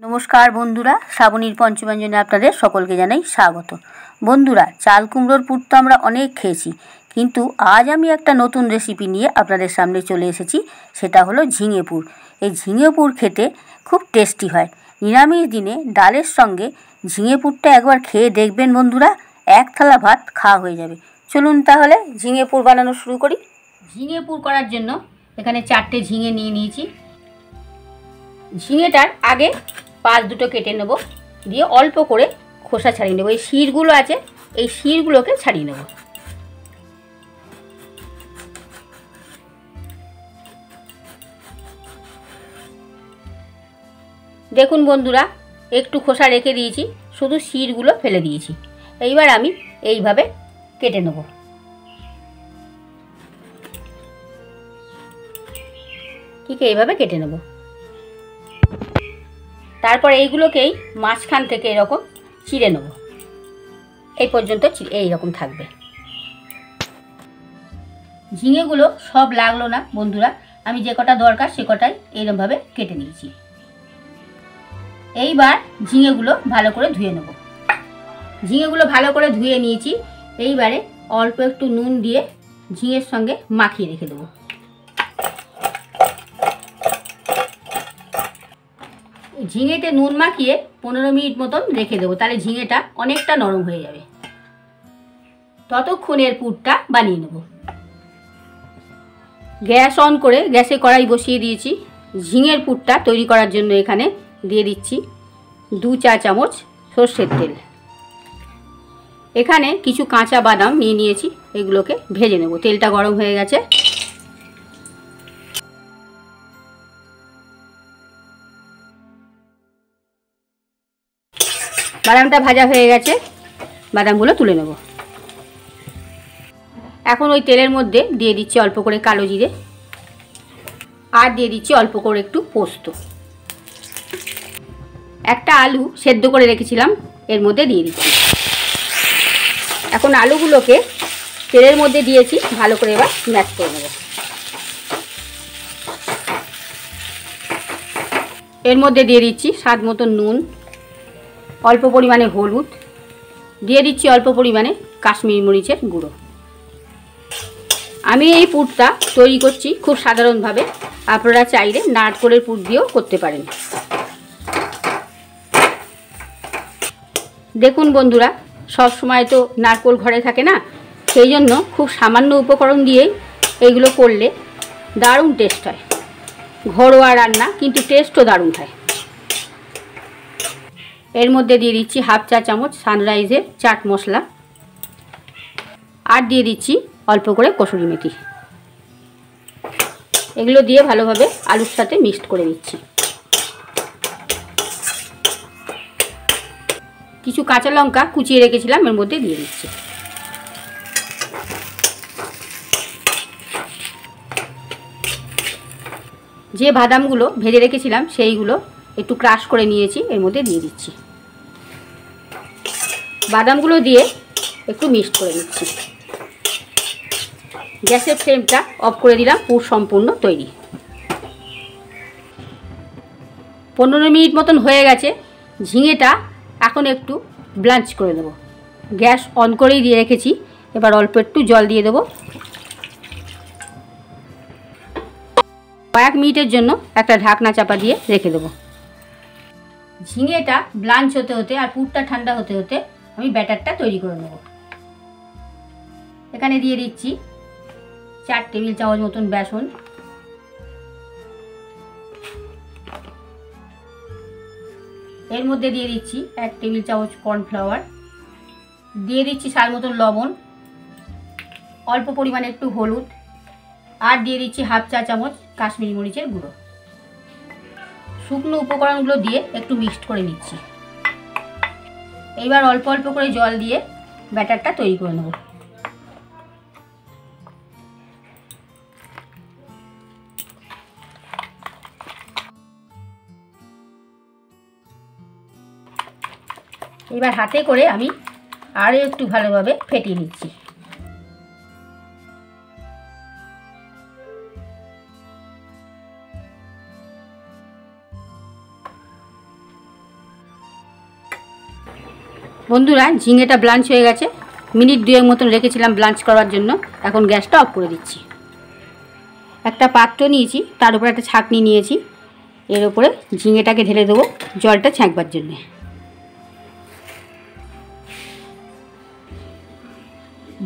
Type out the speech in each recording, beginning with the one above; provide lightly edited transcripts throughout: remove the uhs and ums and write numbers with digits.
নমস্কার বন্ধুরা, শ্রাবণীর পঞ্চব্যঞ্জনে আপনাদের সকলকে জানাই স্বাগত। বন্ধুরা, চাল কুমড়োর পুর তো আমরা অনেক খেয়েছি, কিন্তু আজ আমি একটা নতুন রেসিপি নিয়ে আপনাদের সামনে চলে এসেছি। সেটা হলো ঝিঙে পুর। এই ঝিঙে পুর খেতে খুব টেস্টি হয়। নিরামিষ দিনে ডালের সঙ্গে ঝিঙে পুরটা একবার খেয়ে দেখবেন বন্ধুরা, এক থালা ভাত খাওয়া হয়ে যাবে। চলুন তাহলে ঝিঙে পুর বানানো শুরু করি। ঝিঙে পুর করার জন্য এখানে 4টে ঝিঙে নিয়ে নিয়েছি। ঝিঙেটার আগে পাল দুটো কেটে নেব, দিয়ে অল্প করে খোসা ছাড়িয়ে নেব। এই শিরগুলো আছে, এই শিরগুলোকে ছাড়িয়ে নেব। দেখুন বন্ধুরা, একটু খোসা রেখে দিয়েছি, শুধু শিরগুলো ফেলে দিয়েছি। এইবার আমি এইভাবে কেটে নেব। ঠিক এইভাবে কেটে নেব। তারপর এইগুলোকেই মাঝখান থেকে এরকম চিড়ে নেব। এই পর্যন্ত এইরকম থাকবে। ঝিঙেগুলো সব লাগলো না বন্ধুরা, আমি যে কটা দরকার সে কটাই এইরকমভাবে কেটে নিয়েছি। এইবার ঝিঙেগুলো ভালো করে ধুয়ে নেব। ঝিঙেগুলো ভালো করে ধুয়ে নিয়েছি। এইবারে অল্প একটু নুন দিয়ে ঝিঙের সঙ্গে মাখিয়ে রেখে দেবো। ঝিঙেতে নুন মাখিয়ে 15 মিনিট মতন রেখে দেবো, তাহলে ঝিঙেটা অনেকটা নরম হয়ে যাবে। ততক্ষণ এর পুরটা বানিয়ে নেব। গ্যাস অন করে গ্যাসে কড়াই বসিয়ে দিয়েছি। ঝিঙের পুরটা তৈরি করার জন্য এখানে দিয়ে দিচ্ছি 2 চা চামচ সর্ষের তেল। এখানে কিছু কাঁচা বাদাম নিয়ে নিয়েছি, এগুলোকে ভেজে নেব। তেলটা গরম হয়ে গেছে। বাদামটা ভাজা হয়ে গেছে, বাদামগুলো তুলে নেব। এখন ওই তেলের মধ্যে দিয়ে দিচ্ছি অল্প করে কালো জিরে, আর দিয়ে দিচ্ছি অল্প করে একটু পোস্ত। একটা আলু সেদ্ধ করে রেখেছিলাম, এর মধ্যে দিয়ে দিচ্ছি। এখন আলুগুলোকে তেলের মধ্যে দিয়েছি, ভালো করে এবার ম্যাশ করে নেব। এর মধ্যে দিয়ে দিচ্ছি স্বাদ মতো নুন, অল্প পরিমাণে হলুদ, দিয়ে দিচ্ছি অল্প পরিমাণে কাশ্মীরি মরিচের গুঁড়ো। আমি এই পুরটা তৈরি করছি খুব সাধারণভাবে, আপনারা চাইলে নারকেলের পুর দিয়েও করতে পারেন। দেখুন বন্ধুরা, সব সময় তো নারকেল ঘরে থাকে না, সেই জন্য খুব সামান্য উপকরণ দিয়েই এইগুলো করলে দারুণ টেস্ট হয়। ঘরোয়া রান্না, কিন্তু টেস্টও দারুণ হয়। এর মধ্যে দিয়ে দিচ্ছি 1/2 চা চামচ সানরাইজের চাট মশলা, আর দিয়ে দিচ্ছি অল্প করে কসুরি মেথি। এগুলো দিয়ে ভালোভাবে আলুর সাথে মিক্সড করে দিচ্ছি। কিছু কাঁচা লঙ্কা কুচিয়ে রেখেছিলাম, এর মধ্যে দিয়ে দিচ্ছি। যে বাদামগুলো ভেজে রেখেছিলাম সেইগুলো একটু ক্রাশ করে নিয়েছি, এর মধ্যে দিয়ে দিচ্ছি। বাদামগুলো দিয়ে একটু মিক্সড করে নিচ্ছি। গ্যাসের ফ্লেমটা অফ করে দিলাম। পুর সম্পূর্ণ তৈরি। 15 মিনিট মতন হয়ে গেছে। ঝিঙেটা এখন একটু ব্লাঞ্চ করে দেবো। গ্যাস অন করেই দিয়ে রেখেছি। এবার অল্প একটু জল দিয়ে দেবো। কয়েক মিনিটের জন্য একটা ঢাকনা চাপা দিয়ে রেখে দেবো। ঝিঙেটা ব্লাঞ্চ হতে হতে আর পুরটা ঠান্ডা হতে হতে আমি ব্যাটারটা তৈরি করে নেব। এখানে দিয়ে দিচ্ছি 4 টেবিল চামচ মতন বেসন, এর মধ্যে দিয়ে দিচ্ছি 1 টেবিল চামচ কর্নফ্লাওয়ার, দিয়ে দিচ্ছি স্বাদ মতন লবণ, অল্প পরিমাণে একটু হলুদ, আর দিয়ে দিচ্ছি 1/2 চা চামচ কাশ্মীরি মরিচের গুঁড়ো। শুকনো উপকরণগুলো দিয়ে একটু মিক্সড করে নিচ্ছি। এইবার অল্প অল্প করে জল দিয়ে ব্যাটারটা তৈরি করে নেব। এবার হাতে করে আমি আরও একটু ভালোভাবে ফেটিয়ে নিচ্ছি। বন্ধুরা ঝিঙেটা ব্লাঞ্চ হয়ে গেছে, মিনিট 2 মতন রেখেছিলাম ব্লাঞ্চ করার জন্য। এখন গ্যাসটা অফ করে দিচ্ছি। একটা পাত্র নিয়েছি, তার উপরে একটা ছাঁকনি নিয়েছি, এর উপরে ঝিঙেটাকে ঢেলে দেবো জলটা ছাঁকবার জন্যে।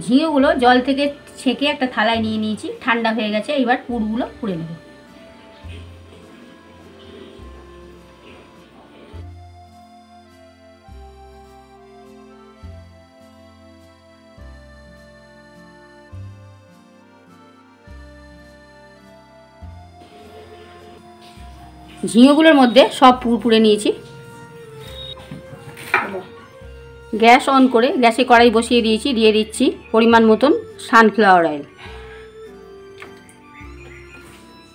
ঝিঙেগুলো জল থেকে ছেঁকে একটা থালায় নিয়ে নিয়েছি, ঠান্ডা হয়ে গেছে। এবার পুরগুলো পুড়ে নেব। ঝিঙেগুলোর মধ্যে সব পুর পুড়ে নিয়েছি। গ্যাস অন করে গ্যাসে কড়াই বসিয়ে দিয়েছি, দিয়ে দিচ্ছি পরিমাণ মতন সানফ্লাওয়ার অয়েল।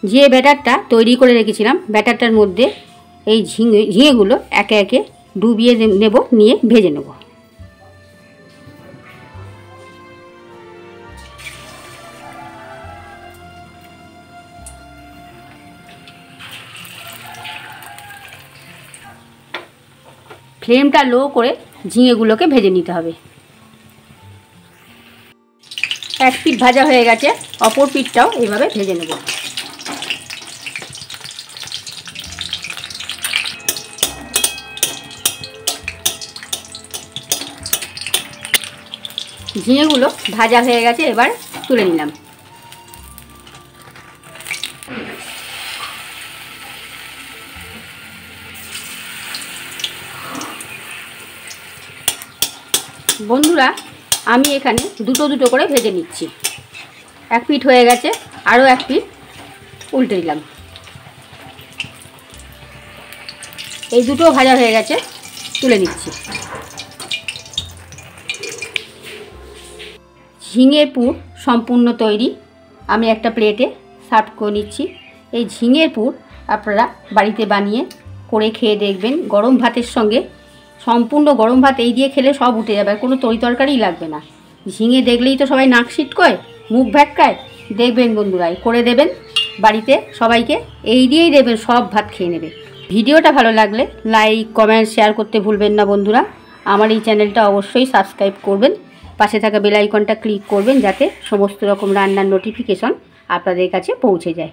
যে ব্যাটারটা তৈরি করে রেখেছিলাম, ব্যাটারটার মধ্যে এই ঝিঙেগুলো একে একে ডুবিয়ে নেব, নিয়ে ভেজে নেব। ফ্লেমটা লো করে ঝিঙেগুলোকে ভেজে নিতে হবে। এক পিঠ ভাজা হয়ে গেছে, অপর পিঠটাও এইভাবে ভেজে নেব। ঝিঙেগুলো ভাজা হয়ে গেছে, এবার তুলে নিলাম। বন্ধুরা আমি এখানে দুটো দুটো করে ভেজে নিচ্ছি। এক পিঠ হয়ে গেছে, আরও এক পিঠ উল্টে দিলাম। এই দুটো ভাজা হয়ে গেছে, তুলে নিচ্ছি। ঝিঙের পুর সম্পূর্ণ তৈরি। আমি একটা প্লেটে সার্ভ করে নিচ্ছি। এই ঝিঙের পুর আপনারা বাড়িতে বানিয়ে করে খেয়ে দেখবেন। গরম ভাতের সঙ্গে, সম্পূর্ণ গরম ভাত এই দিয়ে খেলে সব উঠে যাবে, আর কোনো তরিতরকারিই লাগবে না। ঝিঙে দেখলেই তো সবাই নাক ছিটকয়, মুখ ভ্যাটকায়। দেখবেন বন্ধুরা, করে দেবেন বাড়িতে সবাইকে, এই দিয়েই দেবেন, সব ভাত খেয়ে নেবে। ভিডিওটা ভালো লাগলে লাইক, কমেন্ট, শেয়ার করতে ভুলবেন না বন্ধুরা। আমার এই চ্যানেলটা অবশ্যই সাবস্ক্রাইব করবেন, পাশে থাকা বেল আইকনটা ক্লিক করবেন, যাতে সমস্ত রকম রান্নার নোটিফিকেশন আপনাদের কাছে পৌঁছে যায়।